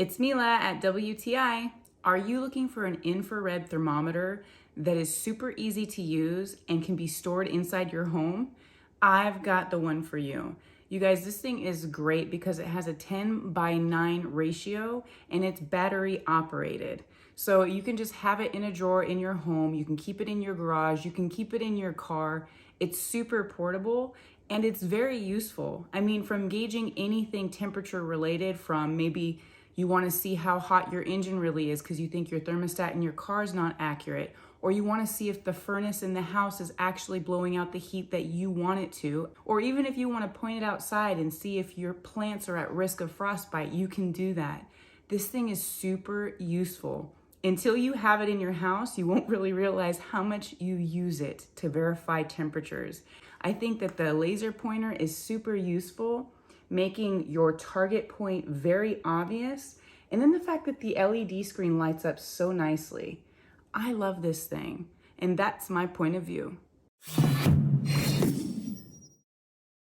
It's Mila at WTI. Are you looking for an infrared thermometer that is super easy to use and can be stored inside your home? I've got the one for you. You guys, this thing is great because it has a 10:9 ratio and it's battery operated. So you can just have it in a drawer in your home. You can keep it in your garage. You can keep it in your car. It's super portable and it's very useful. I mean, from gauging anything temperature related, from maybe you want to see how hot your engine really is because you think your thermostat in your car is not accurate, or you want to see if the furnace in the house is actually blowing out the heat that you want it to, or even if you want to point it outside and see if your plants are at risk of frostbite, you can do that. This thing is super useful. Until you have it in your house, you won't really realize how much you use it to verify temperatures. I think that the laser pointer is super useful, making your target point very obvious. And then the fact that the LED screen lights up so nicely. I love this thing, and that's my point of view.